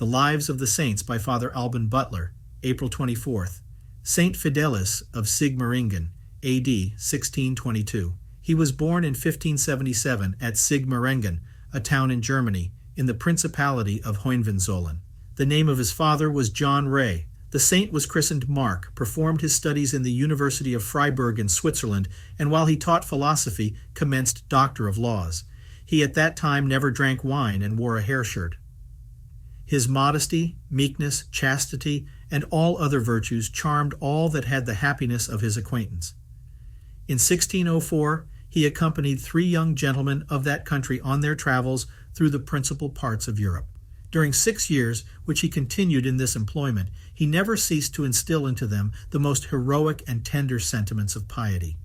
The Lives of the Saints by Father Alban Butler, April 24th. Saint Fidelis of Sigmaringen, A.D. 1622. He was born in 1577 at Sigmaringen, a town in Germany, in the Principality of Hohenzollern. The name of his father was John Ray. The saint was christened Mark, performed his studies in the University of Freiburg in Switzerland, and while he taught philosophy, commenced Doctor of Laws. He at that time never drank wine and wore a hair shirt. His modesty, meekness, chastity, and all other virtues charmed all that had the happiness of his acquaintance. In 1604, he accompanied 3 young gentlemen of that country on their travels through the principal parts of Europe. During 6 years, which he continued in this employment, he never ceased to instill into them the most heroic and tender sentiments of piety.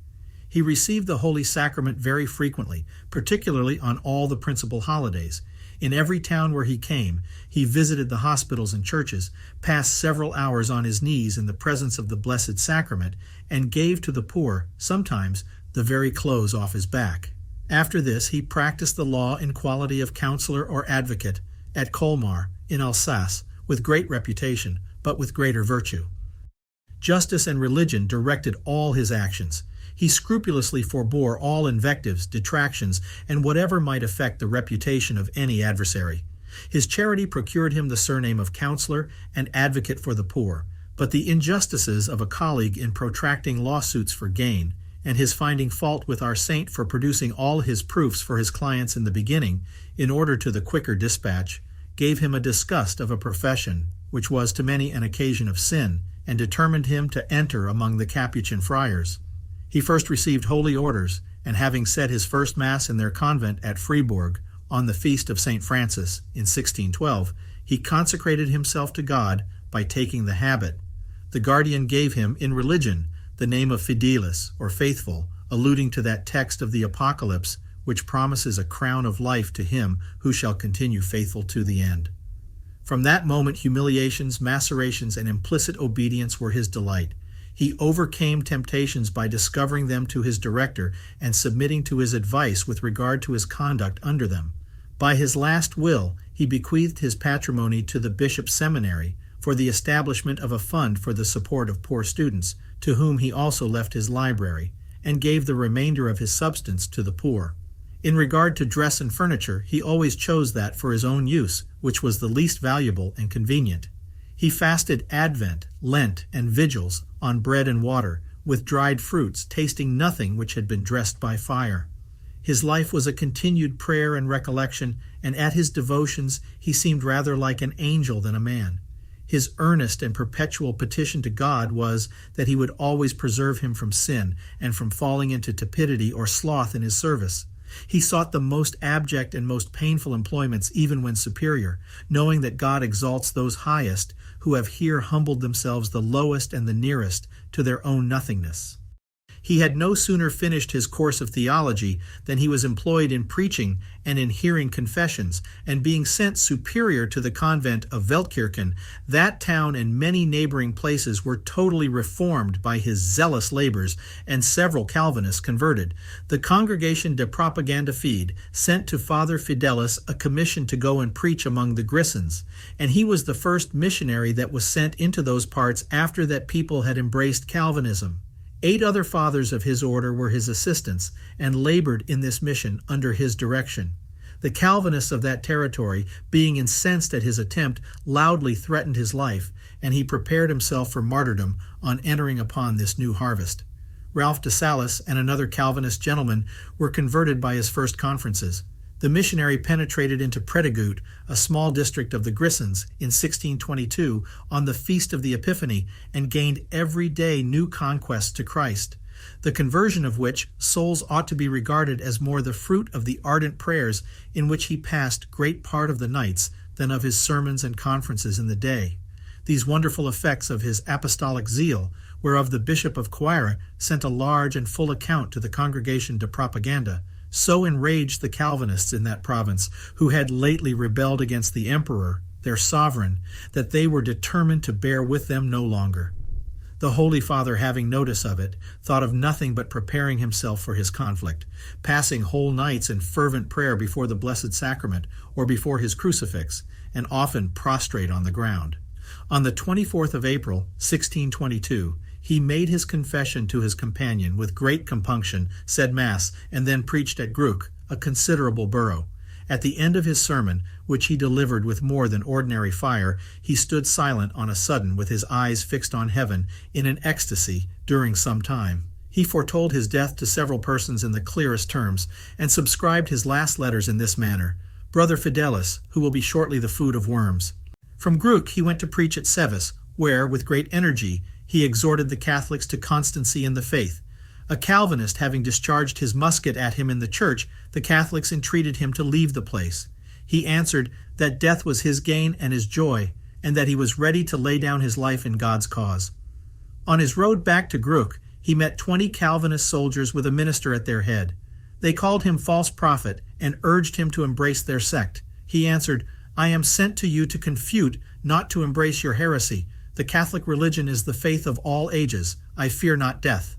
He received the Holy Sacrament very frequently, particularly on all the principal holidays. In every town where he came, he visited the hospitals and churches, passed several hours on his knees in the presence of the Blessed Sacrament, and gave to the poor, sometimes, the very clothes off his back. After this, he practiced the law in quality of counselor or advocate at Colmar, in Alsace, with great reputation, but with greater virtue. Justice and religion directed all his actions. He scrupulously forbore all invectives, detractions, and whatever might affect the reputation of any adversary. His charity procured him the surname of counselor and advocate for the poor, but the injustices of a colleague in protracting lawsuits for gain, and his finding fault with our saint for producing all his proofs for his clients in the beginning, in order to the quicker dispatch, gave him a disgust of a profession which was to many an occasion of sin, and determined him to enter among the Capuchin friars. He first received holy orders, and having said his first Mass in their convent at Fribourg, on the feast of St. Francis in 1612, he consecrated himself to God by taking the habit. The guardian gave him, in religion, the name of Fidelis, or faithful, alluding to that text of the Apocalypse which promises a crown of life to him who shall continue faithful to the end. From that moment, humiliations, macerations, and implicit obedience were his delight. He overcame temptations by discovering them to his director and submitting to his advice with regard to his conduct under them. By his last will, he bequeathed his patrimony to the bishop's seminary for the establishment of a fund for the support of poor students, to whom he also left his library, and gave the remainder of his substance to the poor. In regard to dress and furniture, he always chose that for his own use, which was the least valuable and convenient. He fasted Advent, Lent, and Vigils on bread and water, with dried fruits, tasting nothing which had been dressed by fire. His life was a continued prayer and recollection, and at his devotions he seemed rather like an angel than a man. His earnest and perpetual petition to God was that he would always preserve him from sin and from falling into tepidity or sloth in his service. He sought the most abject and most painful employments even when superior, knowing that God exalts those highest who have here humbled themselves the lowest and the nearest to their own nothingness. He had no sooner finished his course of theology than he was employed in preaching and in hearing confessions, and being sent superior to the convent of Weltkirchen, that town and many neighboring places were totally reformed by his zealous labors, and several Calvinists converted. The Congregation de Propaganda Fide sent to Father Fidelis a commission to go and preach among the Grisons, and he was the first missionary that was sent into those parts after that people had embraced Calvinism. 8 other fathers of his order were his assistants and labored in this mission under his direction. The Calvinists of that territory, being incensed at his attempt, loudly threatened his life, and he prepared himself for martyrdom on entering upon this new harvest. Ralph de Salis and another Calvinist gentleman were converted by his first conferences. The missionary penetrated into Predigut, a small district of the Grisons, in 1622 on the Feast of the Epiphany, and gained every day new conquests to Christ, the conversion of which souls ought to be regarded as more the fruit of the ardent prayers in which he passed great part of the nights than of his sermons and conferences in the day. These wonderful effects of his apostolic zeal, whereof the Bishop of Coire sent a large and full account to the Congregation de Propaganda, so enraged the Calvinists in that province, who had lately rebelled against the emperor, their sovereign, that they were determined to bear with them no longer. The Holy Father, having notice of it, thought of nothing but preparing himself for his conflict, passing whole nights in fervent prayer before the Blessed Sacrament or before his crucifix, and often prostrate on the ground. On the 24th of April, 1622, he made his confession to his companion with great compunction, said Mass, and then preached at Grouck, a considerable borough. At the end of his sermon, which he delivered with more than ordinary fire, he stood silent on a sudden with his eyes fixed on heaven in an ecstasy during some time. He foretold his death to several persons in the clearest terms, and subscribed his last letters in this manner: Brother Fidelis, who will be shortly the food of worms. From Grouck he went to preach at Sevis, where, with great energy, he exhorted the Catholics to constancy in the faith. A Calvinist having discharged his musket at him in the church, the Catholics entreated him to leave the place. He answered that death was his gain and his joy, and that he was ready to lay down his life in God's cause. On his road back to Grouck, he met 20 Calvinist soldiers with a minister at their head. They called him false prophet and urged him to embrace their sect. He answered, "I am sent to you to confute, not to embrace your heresy. The Catholic religion is the faith of all ages. I fear not death."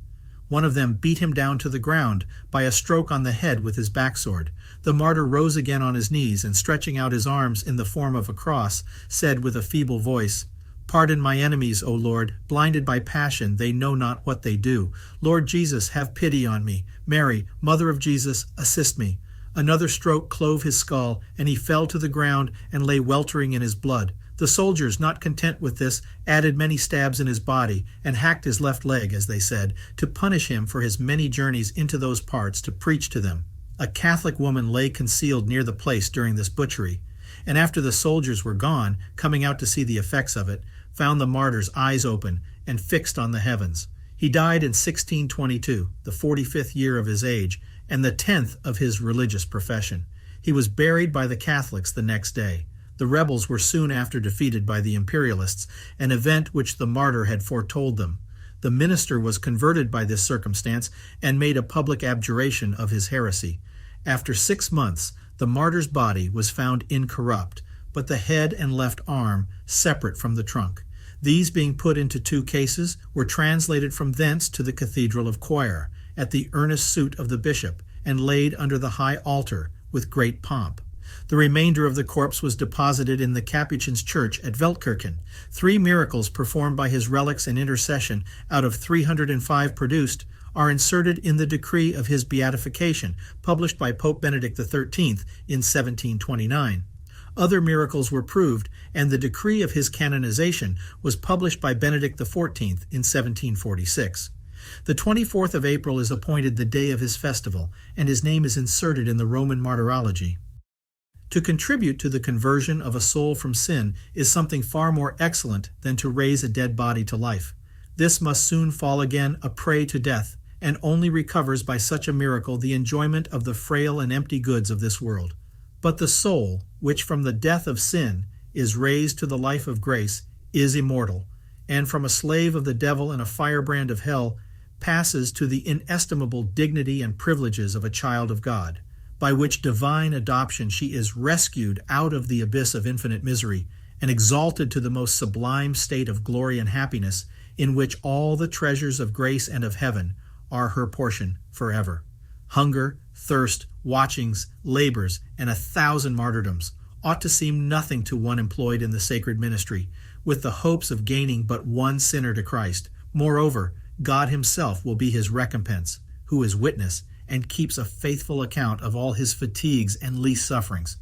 One of them beat him down to the ground by a stroke on the head with his backsword. The martyr rose again on his knees, and stretching out his arms in the form of a cross, said with a feeble voice, "Pardon my enemies, O Lord. Blinded by passion, they know not what they do. Lord Jesus, have pity on me. Mary, Mother of Jesus, assist me." Another stroke clove his skull, and he fell to the ground and lay weltering in his blood. The soldiers, not content with this, added many stabs in his body, and hacked his left leg, as they said, to punish him for his many journeys into those parts to preach to them. A Catholic woman lay concealed near the place during this butchery, and after the soldiers were gone, coming out to see the effects of it, found the martyr's eyes open and fixed on the heavens. He died in 1622, the 45th year of his age, and the 10th of his religious profession. He was buried by the Catholics the next day. The rebels were soon after defeated by the imperialists, an event which the martyr had foretold them. The minister was converted by this circumstance and made a public abjuration of his heresy. After 6 months, the martyr's body was found incorrupt, but the head and left arm separate from the trunk. These, being put into 2 cases, were translated from thence to the Cathedral of Coire, at the earnest suit of the bishop, and laid under the high altar with great pomp. The remainder of the corpse was deposited in the Capuchin's church at Veltkirchen. 3 miracles performed by his relics and intercession out of 305 produced are inserted in the decree of his beatification, published by Pope Benedict XIII in 1729. Other miracles were proved, and the decree of his canonization was published by Benedict XIV in 1746. The 24th of April is appointed the day of his festival, and his name is inserted in the Roman Martyrology. To contribute to the conversion of a soul from sin is something far more excellent than to raise a dead body to life. This must soon fall again a prey to death, and only recovers by such a miracle the enjoyment of the frail and empty goods of this world. But the soul, which from the death of sin is raised to the life of grace, is immortal, and from a slave of the devil and a firebrand of hell, passes to the inestimable dignity and privileges of a child of God. By which divine adoption she is rescued out of the abyss of infinite misery and exalted to the most sublime state of glory and happiness, in which all the treasures of grace and of heaven are her portion forever. Hunger, thirst, watchings, labors, and 1,000 martyrdoms ought to seem nothing to one employed in the sacred ministry, with the hopes of gaining but one sinner to Christ. Moreover, God himself will be his recompense, who is witness and keeps a faithful account of all his fatigues and least sufferings.